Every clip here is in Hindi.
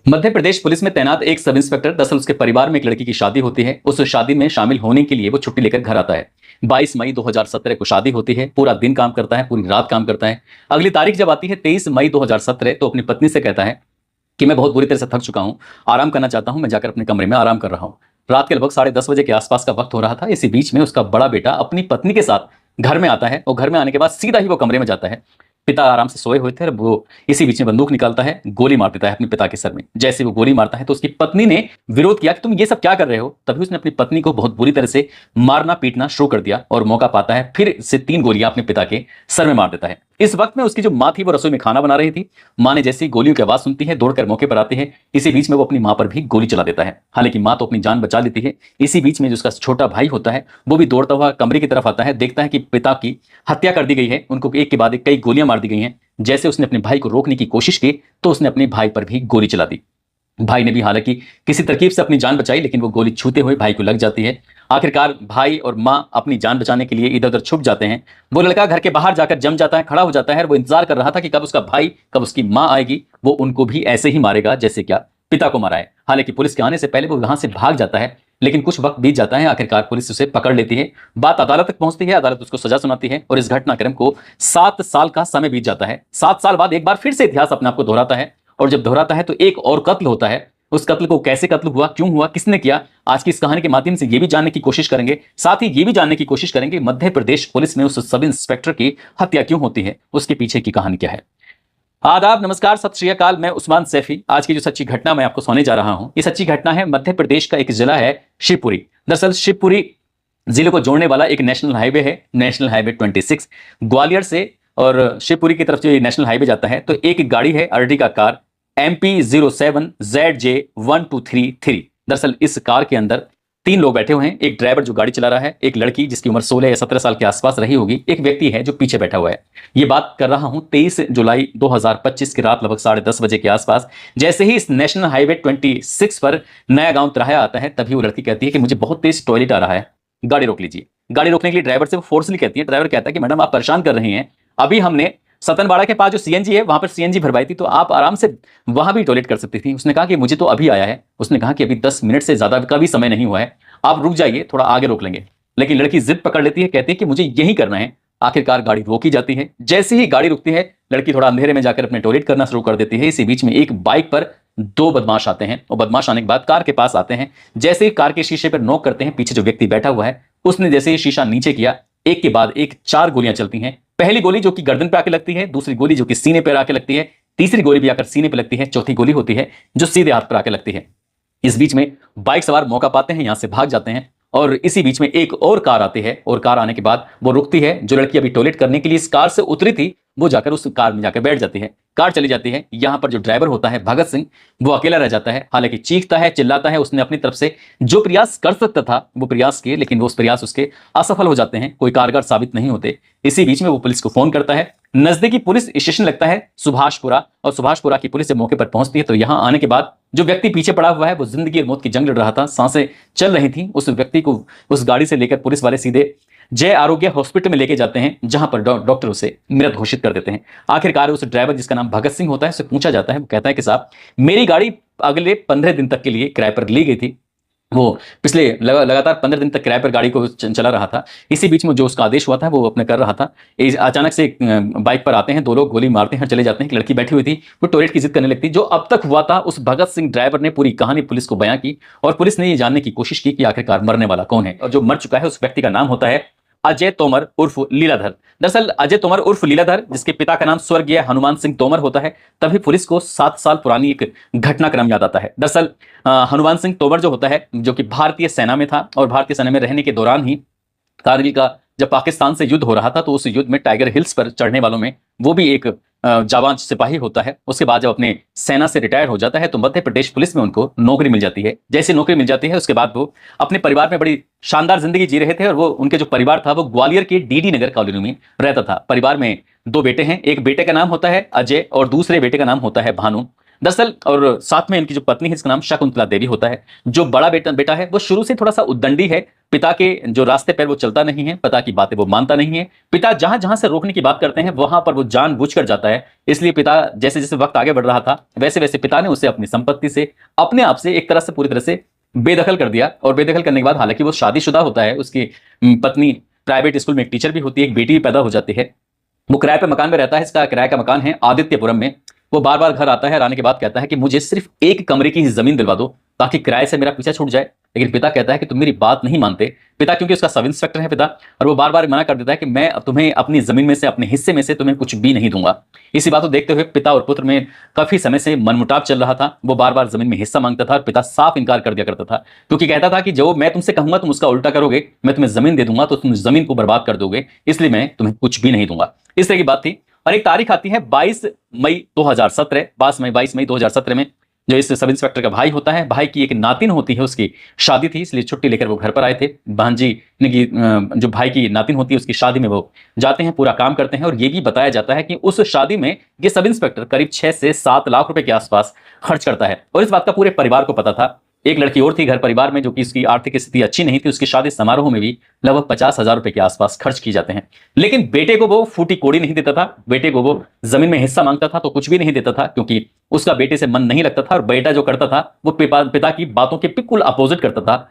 मध्य प्रदेश पुलिस में तैनात एक सब इंस्पेक्टर दरअसल उसके परिवार में एक लड़की की शादी होती है। उस शादी में शामिल होने के लिए वो छुट्टी लेकर घर आता है। 22 मई 2017 को शादी होती है। पूरा दिन काम करता है, पूरी रात काम करता है। अगली तारीख जब आती है 23 मई 2017 तो अपनी पत्नी से कहता है कि मैं बहुत बुरी तरह से थक चुका हूं, आराम करना चाहता हूं, मैं जाकर अपने कमरे में आराम कर रहा हूं। रात के लगभग 10:30 बजे के आसपास का वक्त हो रहा था। इसी बीच में उसका बड़ा बेटा अपनी पत्नी के साथ घर में आता है और घर में आने के बाद सीधा ही वो कमरे में जाता है। पिता आराम से सोए हुए थे और वो इसी बीच में बंदूक निकालता है, गोली मार देता है अपने पिता के सर में। जैसे वो गोली मारता है तो उसकी पत्नी ने विरोध किया कि तुम ये सब क्या कर रहे हो। तभी उसने अपनी पत्नी को बहुत बुरी तरह से मारना पीटना शुरू कर दिया और मौका पाता है फिर से 3 गोलियां अपने पिता के सर में मार देता है। इस वक्त में उसकी जो मां थी वो रसोई में खाना बना रही थी। मां ने जैसी गोलियों की आवाज सुनती है दौड़कर मौके पर आती है। इसी बीच में वो अपनी मां पर भी गोली चला देता है। हालांकि मां तो अपनी जान बचा लेती है। इसी बीच में जो उसका छोटा भाई होता है वो भी दौड़ता हुआ कमरे की तरफ आता है, देखता है कि पिता की हत्या कर दी गई है, उनको एक के बाद एक कई गोलियां मार दी गई हैं। जैसे उसने अपने भाई को रोकने की कोशिश की तो उसने अपने भाई पर भी गोली चला दी। भाई ने भी हालांकि किसी तरकीब से अपनी जान बचाई, लेकिन वो गोली छूते हुए भाई को लग जाती है। आखिरकार भाई और मां अपनी जान बचाने के लिए इधर उधर छुप जाते हैं। वो लड़का घर के बाहर जाकर जम जाता है, खड़ा हो जाता है। वो इंतजार कर रहा था कि कब उसका भाई, कब उसकी मां आएगी, वो उनको भी ऐसे ही मारेगा जैसे क्या पिता को मारा है। हालांकि पुलिस के आने से पहले वो वहां से भाग जाता है, लेकिन कुछ वक्त बीत जाता है। आखिरकार पुलिस उसे पकड़ लेती है। बात अदालत तक पहुंचती है, अदालत उसको सजा सुनाती है और इस घटनाक्रम को 7 साल का समय बीत जाता है। 7 साल बाद एक बार फिर से इतिहास अपने आप को दोहराता है और जब दोहराता है तो एक और कत्ल होता है। उस कत्ल को कैसे कत्ल हुआ, क्यों हुआ, किसने किया, आज की इस कहानी के माध्यम से ये भी जानने की कोशिश करेंगे। साथ ही ये भी जानने की कोशिश करेंगे मध्य प्रदेश पुलिस में उस सब इंस्पेक्टर की हत्या क्यों होती है, उसके पीछे की कहानी क्या है। आदाब, नमस्कार, सत श्री अकाल। मैं उस्मान सैफी। आज की जो सच्ची घटना मैं आपको सुनाने जा रहा हूं, ये सच्ची घटना है मध्य प्रदेश का एक जिला है शिवपुरी। दरअसल शिवपुरी जिले को जोड़ने वाला एक नेशनल हाईवे है, नेशनल हाईवे 26। ग्वालियर से और शिवपुरी की तरफ जो नेशनल हाईवे जाता है तो एक गाड़ी है अर्टिगा कार MP07ZJ1233। दरअसल इस कार के अंदर 3 लोग बैठे हुए हैं। एक ड्राइवर जो गाड़ी चला रहा है, एक लड़की जिसकी उम्र 16 या 17 साल के आसपास रही होगी, एक व्यक्ति है जो पीछे बैठा हुआ है। ये बात कर रहा हूं 23 जुलाई 2025 की रात लगभग 10:30 बजे के आसपास। जैसे ही इस नेशनल हाईवे 26 पर नया गांव तिराया आता है तभी वो लड़की कहती है कि मुझे बहुत तेज टॉयलेट आ रहा है, गाड़ी रोक लीजिए। गाड़ी रोकने के लिए ड्राइवर से वो फोर्सली कहती है। ड्राइवर कहता है कि मैडम आप परेशान कर रहे हैं, अभी हमने सतनबाड़ा के पास जो सीएनजी है वहां पर सीएनजी भरवाई थी, तो आप आराम से वहां भी टॉयलेट कर सकती थी। उसने कहा कि मुझे तो अभी आया है। उसने कहा कि अभी 10 मिनट से ज्यादा का भी समय नहीं हुआ है, आप रुक जाइए, थोड़ा आगे रोक लेंगे। लेकिन लड़की जिद पकड़ लेती है, कहती है कि मुझे यही करना है। आखिरकार गाड़ी रोकी जाती है। जैसे ही गाड़ी रुकती है लड़की थोड़ा अंधेरे में जाकर अपने टॉयलेट करना शुरू कर देती है। इसी बीच में एक बाइक पर 2 बदमाश आते हैं और बदमाश आने के बाद कार के पास आते हैं। जैसे ही कार के शीशे पर नॉक करते हैं, पीछे जो व्यक्ति बैठा हुआ है उसने जैसे ही शीशा नीचे किया, एक के बाद एक 4 गोलियां चलती हैं। पहली गोली जो कि गर्दन पे आके लगती है, दूसरी गोली जो कि सीने पर आके लगती है, तीसरी गोली भी आकर सीने पे लगती है, चौथी गोली होती है जो सीधे हाथ पर आके लगती है। इस बीच में बाइक सवार मौका पाते हैं, यहां से भाग जाते हैं और इसी बीच में एक और कार आती है और कार आने के बाद वो रुकती है। जो लड़की अभी टॉयलेट करने के लिए इस कार से उतरी थी वो जाकर उस कार में जाकर बैठ जाती है। कार चली जाती है। यहां पर जो ड्राइवर होता है भगत सिंह, वो अकेला रह जाता है। हालांकि चीखता है, चिल्लाता है, उसने अपनी तरफ से जो प्रयास कर सकता था वो प्रयास किए, लेकिन वो उस प्रयास उसके असफल हो जाते हैं, कोई कारगर साबित नहीं होते। इसी बीच में वो पुलिस को फोन करता है। नजदीकी पुलिस स्टेशन लगता है सुभाषपुरा, और सुभाषपुरा की पुलिस जब मौके पर पहुंचती है तो यहां आने के बाद जो व्यक्ति पीछे पड़ा हुआ है वो जिंदगी और मौत की जंग लड़ रहा था, सांसें चल रही थी। उस व्यक्ति को उस गाड़ी से लेकर पुलिस वाले सीधे जय आरोग्य हॉस्पिटल में लेके जाते हैं, जहां पर डॉक्टर उसे मृत घोषित कर देते हैं। आखिरकार उस ड्राइवर जिसका नाम भगत सिंह होता है उससे पूछा जाता है। वो कहता है कि साहब मेरी गाड़ी अगले 15 दिन तक के लिए किराए पर ली गई थी, वो पिछले लगातार 15 दिन तक किराए पर गाड़ी को चला रहा था। इसी बीच में जो उसका आदेश हुआ था वो अपने कर रहा था। अचानक से बाइक पर आते हैं 2 लोग, गोली मारते हैं, चले जाते हैं। लड़की बैठी हुई थी, वो टॉयलेट की जिद करने लगती। जो अब तक हुआ था उस भगत सिंह ड्राइवर ने पूरी कहानी पुलिस को बयां की और पुलिस ने ये जानने की कोशिश की कि आखिरकार मरने वाला कौन है। और जो मर चुका है उस व्यक्ति का नाम होता है अजय तोमर उर्फ लीलाधर। दरअसल अजय तोमर उर्फ लीलाधर, जिसके पिता का नाम स्वर्गीय हनुमान सिंह तोमर होता है। तभी पुलिस को 7 साल पुरानी एक घटनाक्रम याद आता है। दरअसल हनुमान सिंह तोमर जो होता है, जो कि भारतीय सेना में था और भारतीय सेना में रहने के दौरान ही कारगिल का जब पाकिस्तान से युद्ध हो रहा था तो उस युद्ध में टाइगर हिल्स पर चढ़ने वालों में वो भी एक जाबाज सिपाही होता है। उसके बाद जब अपने सेना से रिटायर हो जाता है तो मध्य प्रदेश पुलिस में उनको नौकरी मिल जाती है। जैसे नौकरी मिल जाती है उसके बाद वो अपने परिवार में बड़ी शानदार जिंदगी जी रहे थे और वो उनके जो परिवार था वो ग्वालियर के डीडी नगर कॉलोनी में रहता था। परिवार में 2 बेटे हैं। एक बेटे का नाम होता है अजय और दूसरे बेटे का नाम होता है भानु। दरअसल और साथ में इनकी जो पत्नी है इसका नाम शकुंतला देवी होता है। जो बड़ा बेटा बेटा है वो शुरू से थोड़ा सा उद्दंडी है, पिता के जो रास्ते पर वो चलता नहीं है, पिता की बातें वो मानता नहीं है। पिता जहां जहां से रोकने की बात करते हैं वहां पर वो जानबूझकर जाता है। इसलिए पिता जैसे जैसे वक्त आगे बढ़ रहा था वैसे वैसे पिता ने उसे अपनी संपत्ति से, अपने आप से एक तरह से पूरी तरह से बेदखल कर दिया। और बेदखल करने के बाद हालांकि वो शादीशुदा होता है, उसकी पत्नी प्राइवेट स्कूल में एक टीचर भी होती है, एक बेटी भी पैदा हो जाती है। वो किराए पे मकान में रहता है, इसका किराए का मकान है आदित्यपुरम में। वो बार बार घर आता है और आने के बाद कहता है कि मुझे सिर्फ एक कमरे की ही जमीन दिलवा दो ताकि किराए से मेरा पीछा छूट जाए। लेकिन पिता कहता है कि तुम मेरी बात नहीं मानते। पिता क्योंकि उसका सब इंस्पेक्टर है पिता, और वो बार बार मना कर देता है कि मैं तुम्हें अपनी जमीन में से, अपने हिस्से में से तुम्हें कुछ भी नहीं दूंगा। इसी बात को देखते हुए पिता और पुत्र में काफी समय से मनमुटाव चल रहा था। वो बार बार जमीन में हिस्सा मांगता था और पिता साफ इनकार कर दिया करता था, क्योंकि कहता था कि जो मैं तुमसे कहूंगा तुम उसका उल्टा करोगे, मैं तुम्हें जमीन दे दूंगा तो तुम जमीन को बर्बाद कर दोगे, इसलिए मैं तुम्हें कुछ भी नहीं दूंगा। इस तरह की बात थी। और एक तारीख आती है 22 मई 2017, 22 मई 2017 में जो इस सब इंस्पेक्टर का भाई होता है, भाई की एक नातिन होती है, उसकी शादी थी, इसलिए छुट्टी लेकर वो घर पर आए थे। भांजी की जो भाई की नातिन होती है उसकी शादी में वो जाते हैं, पूरा काम करते हैं। और ये भी बताया जाता है कि उस शादी में ये सब इंस्पेक्टर करीब 6 से 7 लाख रुपए के आसपास खर्च करता है। और इस बात का पूरे परिवार को पता था। एक लड़की और थी घर परिवार में जो कि इसकी आर्थिक स्थिति अच्छी नहीं थी, उसकी शादी समारोह में भी लगभग 50,000 रुपए के आसपास खर्च की जाते हैं। लेकिन बेटे को वो फूटी कोड़ी नहीं देता था, बेटे को वो जमीन में हिस्सा मांगता था तो कुछ भी नहीं देता था, क्योंकि उसका बेटे से मन नहीं लगता था। और बेटा जो करता था वो पिता की बातों के बिल्कुल अपोजिट करता था,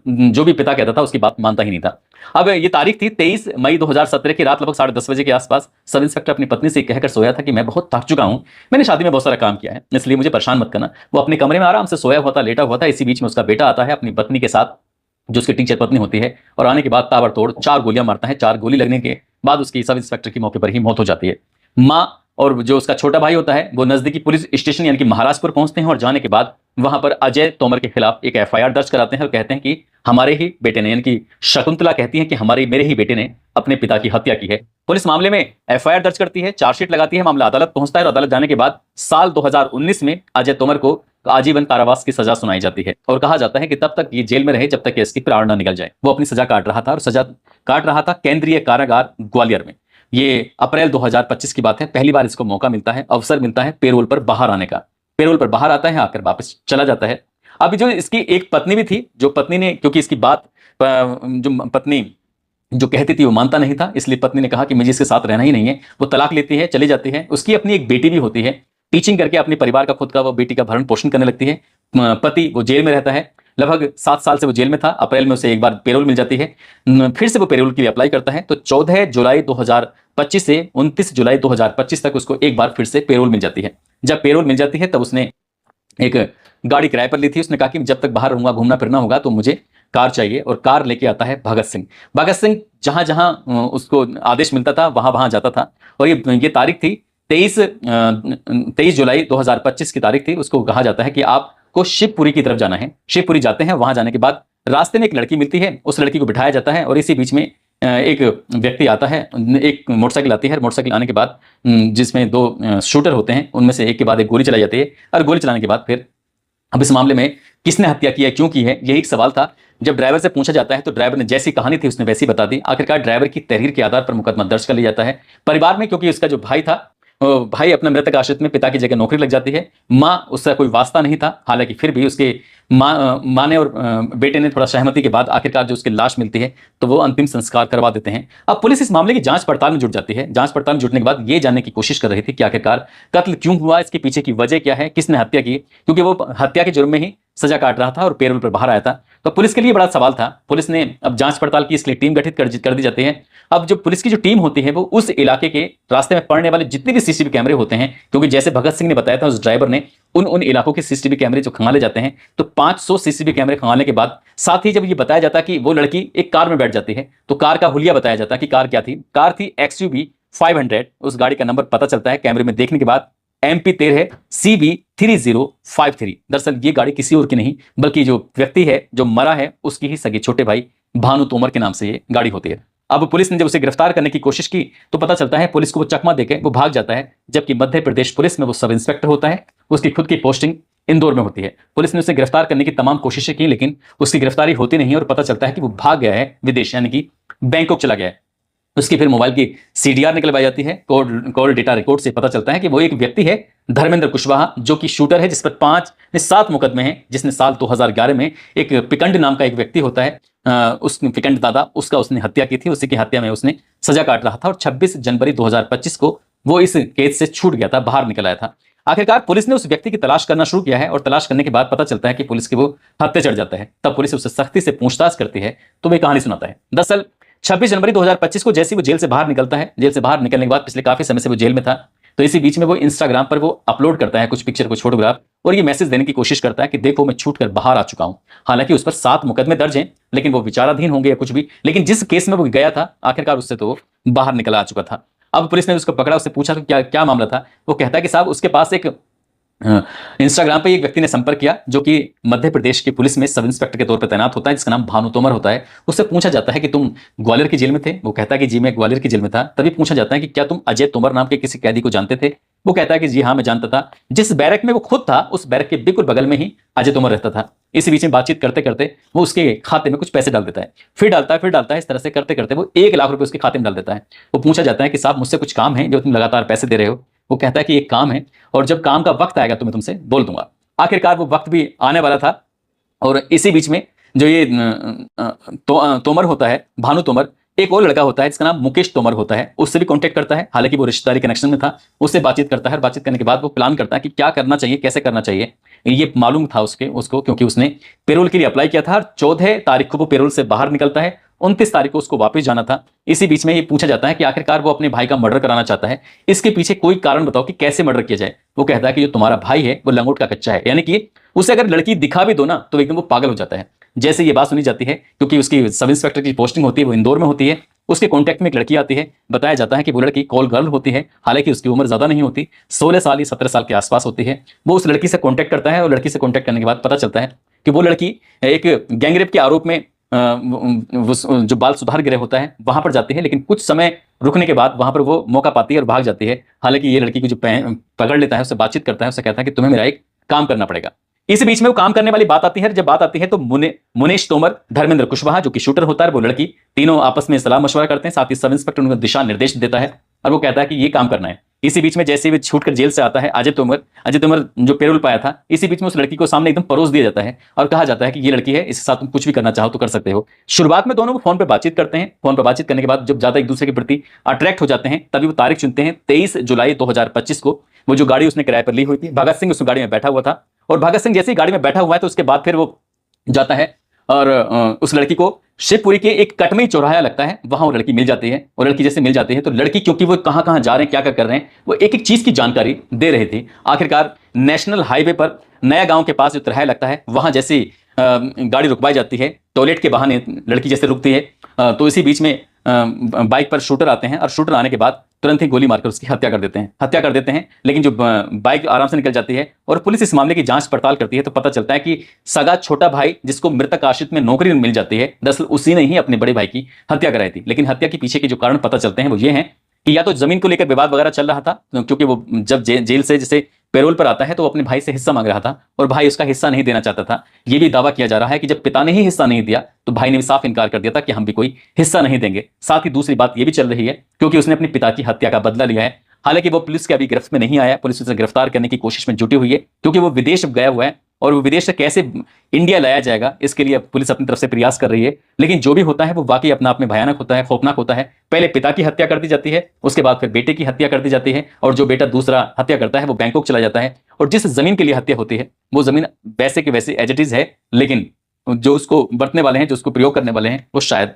जो भी पिता कहता था उसकी बात मानता ही नहीं था। अब ये तारीख थी 23 मई 2017 की रात, लगभग 10:30 बजे के आसपास सब इंस्पेक्टर अपनी पत्नी से कहकर सोया था कि मैं बहुत थक चुका हूं, मैंने शादी में बहुत सारा काम किया है, इसलिए मुझे परेशान मत करना। वो अपने कमरे में आराम से सोया हुआ था, लेटा हुआ था। इसी बीच में उसका बेटा आता है अपनी पत्नी के साथ, जो उसकी टीचर पत्नी होती है, और आने के बाद ताबड़तोड़ 4 गोलियां मारता है। 4 गोली लगने के बाद उसकी सब इंस्पेक्टर की मौके पर ही मौत हो जाती है। माँ और जो उसका छोटा भाई होता है वो नजदीकी पुलिस स्टेशन यानी कि महाराजपुर पहुंचते हैं, और जाने के बाद वहां पर अजय तोमर के खिलाफ एक एफआईआर दर्ज कराते हैं और कहते हैं कि हमारे ही बेटे ने, यानी कि शकुंतला कहती है कि मेरे ही बेटे ने अपने पिता की हत्या की है। पुलिस मामले में एफआईआर दर्ज करती है, चार्जशीट लगाती है, मामला अदालत पहुंचता है और अदालत जाने के बाद साल 2019 में अजय तोमर को आजीवन कारावास की सजा सुनाई जाती है और कहा जाता है कि तब तक ये जेल में रहे जब तक कि इसकी प्राण न निकल जाए। वो अपनी सजा काट रहा था और सजा काट रहा था केंद्रीय कारागार ग्वालियर में। ये अप्रैल 2025 की बात है। पहली बार इसको मौका मिलता है, अवसर मिलता है पेरोल पर बाहर आने का। पेरोल पर बाहर आता है, आकर वापस चला जाता है। अब जो इसकी एक पत्नी भी थी, जो पत्नी ने, क्योंकि इसकी बात जो पत्नी जो कहती थी वो मानता नहीं था, इसलिए पत्नी ने कहा कि मुझे इसके साथ रहना ही नहीं है। वो तलाक लेती है, चली जाती है। उसकी अपनी एक बेटी भी होती है, टीचिंग करके अपने परिवार का, खुद का, वो बेटी का भरण पोषण करने लगती है। पति वो जेल में रहता है, लगभग 7 साल से वो जेल में था। अप्रैल में उसे एक बार पेरोल मिल जाती है, फिर से वो पेरोल के लिए अप्लाई करता है। तो 14 जुलाई 2025 से 29 जुलाई 2025 तक उसको एक बार फिर से पेरोल मिल जाती है। जब पेरोल मिल जाती है तब उसने एक गाड़ी किराए पर ली थी। उसने कहा कि जब तक बाहर रहूंगा, घूमना फिरना होगा, तो मुझे कार चाहिए, और कार लेके आता है भगत सिंह। भगत सिंह जहां जहां उसको आदेश मिलता था वहां वहां जाता था। और ये तारीख थी 23 जुलाई 2025 की तारीख थी। उसको कहा जाता है कि आपको शिवपुरी की तरफ जाना है। शिवपुरी जाते हैं, वहां जाने के बाद रास्ते में एक लड़की मिलती है, उस लड़की को बिठाया जाता है और इसी बीच में एक व्यक्ति आता है, एक मोटरसाइकिल आती है। मोटरसाइकिल आने के बाद जिसमें 2 शूटर होते हैं, उनमें से एक के बाद एक गोली चलाई जाती है। और गोली चलाने के बाद फिर अब इस मामले में किसने हत्या की है, क्यों की है, यही एक सवाल था। जब ड्राइवर से पूछा जाता है तो ड्राइवर ने जैसी कहानी थी उसने वैसी बता दी। आखिरकार ड्राइवर की तहरीर के आधार पर मुकदमा दर्ज कर लिया जाता है परिवार में, क्योंकि उसका जो भाई था, भाई अपने मृतक आश्रित में पिता की जगह नौकरी लग जाती है। माँ, उसका कोई वास्ता नहीं था, हालांकि फिर भी उसके माँ ने और बेटे ने थोड़ा सहमति के बाद आखिरकार जो उसकी लाश मिलती है तो वो अंतिम संस्कार करवा देते हैं। अब पुलिस इस मामले की जांच पड़ताल में जुट जाती है। जांच पड़ताल में जुटने के बाद ये जानने की कोशिश कर रही थी कि आखिरकार कत्ल क्यों हुआ, इसके पीछे की वजह क्या है, किसने हत्या की, क्योंकि वो हत्या के जुर्म में ही सजा काट रहा था और पेरोल पर बाहर आया था। तो पुलिस के लिए बड़ा सवाल था। पुलिस ने अब जांच पड़ताल की, इसके लिए टीम गठित कर दी जाती है। अब जो पुलिस की जो टीम होती है वो उस इलाके के रास्ते में पड़ने वाले जितने भी सीसीटीवी कैमरे होते हैं, क्योंकि जैसे भगत सिंह ने बताया था उस ड्राइवर ने, उन इलाकों के सीसीटीवी कैमरे जो खंगाले जाते हैं, तो 500 सीसीटीवी कैमरे खंगालने के बाद, साथ ही जब ये बताया जाता कि वो लड़की एक कार में बैठ जाती है, तो कार का हुलिया बताया जाता कि कार क्या थी। कार थी XUV 500। उस गाड़ी का नंबर पता चलता है कैमरे में देखने के बाद, MP13 CB3053। दरअसल ये गाड़ी किसी और की नहीं, बल्कि जो व्यक्ति है जो मरा है उसकी ही सगे छोटे भाई भानु तोमर के नाम से ये गाड़ी होती है। अब पुलिस ने जब उसे गिरफ्तार करने की कोशिश की तो पता चलता है पुलिस को वो चकमा देके वो भाग जाता है, जबकि मध्य प्रदेश पुलिस में वो सब इंस्पेक्टर होता है। उसकी खुद की पोस्टिंग इंदौर में होती है। पुलिस ने उसे गिरफ्तार करने की तमाम कोशिशें की, लेकिन उसकी गिरफ्तारी होती नहीं और पता चलता है कि वो भाग गया है विदेश, यानी कि बैंकॉक चला गया है। उसकी फिर मोबाइल की सीडीआर निकलवाई जाती है। कॉल डेटा रिकॉर्ड से पता चलता है कि वो एक व्यक्ति है धर्मेंद्र कुशवाहा, जो कि शूटर है, जिस पर 7 मुकदमे हैं, जिसने साल 2011 में एक पिकंड नाम का एक व्यक्ति होता है, उस पिकंड दादा, उसका उसने हत्या की थी। उसी की हत्या में उसने सजा काट रहा था और 26 जनवरी 2025 को वो इस केस से छूट गया था, बाहर निकल आया था। आखिरकार पुलिस ने उस व्यक्ति की तलाश करना शुरू किया है और तलाश करने के बाद पता चलता है कि पुलिस की वो हत्या चढ़ जाता है। तब पुलिस उससे सख्ती से पूछताछ करती है तो वे कहानी सुनाता है। दरअसल 26 जनवरी 2025 को जैसे ही वो जेल से बाहर निकलता है, जेल से बाहर निकलने के बाद पिछले काफी समय से वो जेल में था, तो इसी बीच में वो इंस्टाग्राम पर वो अपलोड करता है कुछ पिक्चर, कुछ फोटोग्राफ, और ये मैसेज देने की कोशिश करता है कि देखो मैं छूट कर बाहर आ चुका हूं। हालांकि उस पर 7 मुकदमे दर्ज हैं, लेकिन वो विचाराधीन होंगे या कुछ भी, लेकिन जिस केस में वो गया था आखिरकार उससे तो वो बाहर निकल आ चुका था। अब पुलिस ने उसको पकड़ा, उससे पूछा तो क्या क्या मामला था। वो कहता है कि साहब उसके पास एक इंस्टाग्राम पे एक व्यक्ति ने संपर्क किया जो कि मध्य प्रदेश की पुलिस में सब इंस्पेक्टर के तौर पर तैनात होता है, जिसका नाम भानु तोमर होता है। उससे पूछा जाता है कि तुम ग्वालियर की जेल में थे। वो कहता है कि जी मैं ग्वालियर की जेल में था। तभी पूछा जाता है कि क्या तुम अजय तोमर नाम के किसी कैदी को जानते थे। वो कहता है कि जी हाँ मैं जानता था। जिस बैरक में वो खुद था उस बैरक के बिल्कुल बगल में ही अजय तोमर रहता था। इसी बीच में बातचीत करते करते वो उसके खाते में कुछ पैसे डाल देता है, फिर डालता है। इस तरह से करते करते वो 1 लाख रुपए उसके खाते में डाल देता है। वो पूछा जाता है कि साहब मुझसे कुछ काम है जो तुम लगातार पैसे दे रहे हो। वो कहता है कि एक काम है और जब काम का वक्त आएगा तो मैं तुमसे बोल दूंगा। आखिरकार वो वक्त भी आने वाला था और इसी बीच में जो ये तोमर होता है, भानु तोमर, एक और लड़का होता है जिसका नाम मुकेश तोमर होता है, उससे भी कांटेक्ट करता है। हालांकि वो रिश्तेदारी कनेक्शन में था, उससे बातचीत करता है। बातचीत करने के बाद वो प्लान करता है कि क्या करना चाहिए, कैसे करना चाहिए। ये मालूम था उसको क्योंकि उसने पेरोल के लिए अप्लाई किया था और 14 तारीख को वो पेरोल से बाहर निकलता है। 29 तारीख को उसको वापस जाना था। इसी बीच में ये पूछा जाता है कि आखिरकार वो अपने भाई का मर्डर कराना चाहता है, इसके पीछे कोई कारण बताओ कि कैसे मर्डर किया जाए। वो कहता है कि जो तुम्हारा भाई है वो लंगोट का कच्चा है, यानी कि उसे अगर लड़की दिखा भी दो ना तो एकदम वो पागल हो जाता है। जैसे ये बात सुनी जाती है, क्योंकि उसकी सब इंस्पेक्टर की पोस्टिंग होती है, वो इंदौर में होती है। उसके कांटेक्ट में एक लड़की आती है, बताया जाता है कि वो लड़की कॉल गर्ल होती है। हालांकि उसकी उम्र ज्यादा नहीं होती, 16 साल या 17 साल के आसपास होती है। वो उस लड़की से कांटेक्ट करता है और लड़की से कांटेक्ट करने के बाद पता चलता है कि वो लड़की एक गैंगरेप के आरोप में जो बाल सुधार गृह होता है वहां पर जाती है, लेकिन कुछ समय रुकने के बाद वहां पर वो मौका पाती है और भाग जाती है। हालांकि ये लड़की को जो पकड़ लेता है, उससे बातचीत करता है, उससे कहता है कि तुम्हें मेरा एक काम करना पड़ेगा। इस बीच में वो काम करने वाली बात आती है। जब बात आती है तो मुनेश तोमर, धर्मेंद्र कुशवाहा जो कि शूटर होता है, वो लड़की, तीनों आपस में सलाह मशवरा करते हैं। साथ ही सब इंस्पेक्टर उनको दिशा निर्देश देता है और वो कहता है कि ये काम करना है। इसी बीच में जैसे ही छूट कर जेल से आता है अजय तोमर जो पेरोल पाया था, इसी बीच में उस लड़की को सामने एकदम परोस दिया जाता है और कहा जाता है कि ये लड़की है, इसके साथ तुम कुछ भी करना चाहो तो कर सकते हो। शुरुआत में दोनों फोन पर बातचीत करते हैं। फोन पर बातचीत करने के बाद जब ज्यादा एक दूसरे के प्रति अट्रैक्ट हो जाते हैं तभी वो तारीख चुनते हैं 23 जुलाई 2025 को। वो जो गाड़ी उसने किराए पर ली हुई थी, भगत सिंह उस गाड़ी में बैठा हुआ था और भगत सिंह जैसे ही गाड़ी में बैठा हुआ है तो उसके बाद फिर वो जाता है और उस लड़की को शिवपुरी के एक कटमई चौराहा लगता है, वहां वो लड़की मिल जाती है। और लड़की जैसे मिल जाती है तो लड़की, क्योंकि वो कहां कहां जा रहे हैं, क्या क्या कर रहे हैं, वो एक एक चीज की जानकारी दे रही थी। आखिरकार नेशनल हाईवे पर नया गांव के पास जो चौराहा लगता है वहां जैसे गाड़ी रुकवाई जाती है, टॉयलेट के बहाने लड़की जैसे रुकती है, तो इसी बीच में बाइक पर शूटर आते हैं और शूटर आने के बाद तुरंत ही गोली मारकर उसकी हत्या कर देते हैं। लेकिन जो बाइक आराम से निकल जाती है और पुलिस इस मामले की जांच पड़ताल करती है तो पता चलता है कि सगा छोटा भाई जिसको मृतक आश्रित में नौकरी मिल जाती है, दरअसल उसी ने ही अपने बड़े भाई की हत्या कराई थी। लेकिन हत्या के पीछे के जो कारण पता चलते हैं वो ये हैं कि या तो जमीन को लेकर विवाद वगैरह चल रहा था, क्योंकि वो जब जेल से जैसे पेरोल पर आता है तो वो अपने भाई से हिस्सा मांग रहा था और भाई उसका हिस्सा नहीं देना चाहता था। ये भी दावा किया जा रहा है कि जब पिता ने ही हिस्सा नहीं दिया तो भाई ने भी साफ इनकार कर दिया था कि हम भी कोई हिस्सा नहीं देंगे। साथ ही दूसरी बात ये भी चल रही है क्योंकि उसने अपने पिता की हत्या का बदला लिया है। हालांकि वो पुलिस के अभी गिरफ्त में नहीं आया, पुलिस उसे गिरफ्तार करने की कोशिश में जुटी हुई है क्योंकि वो विदेश गया हुआ है और वो विदेश से कैसे इंडिया लाया जाएगा इसके लिए पुलिस अपनी तरफ से प्रयास कर रही है। लेकिन जो भी होता है वो वाकई अपना आप में भयानक होता है, खौफनाक होता है। पहले पिता की हत्या कर दी जाती है, उसके बाद फिर बेटे की हत्या कर दी जाती है और जो बेटा दूसरा हत्या करता है वो बैंकॉक चला जाता है और जिस जमीन के लिए हत्या होती है वो जमीन वैसे के वैसे एज इट इज है, लेकिन जो उसको बरतने वाले हैं, जो उसको प्रयोग करने वाले हैं, वो शायद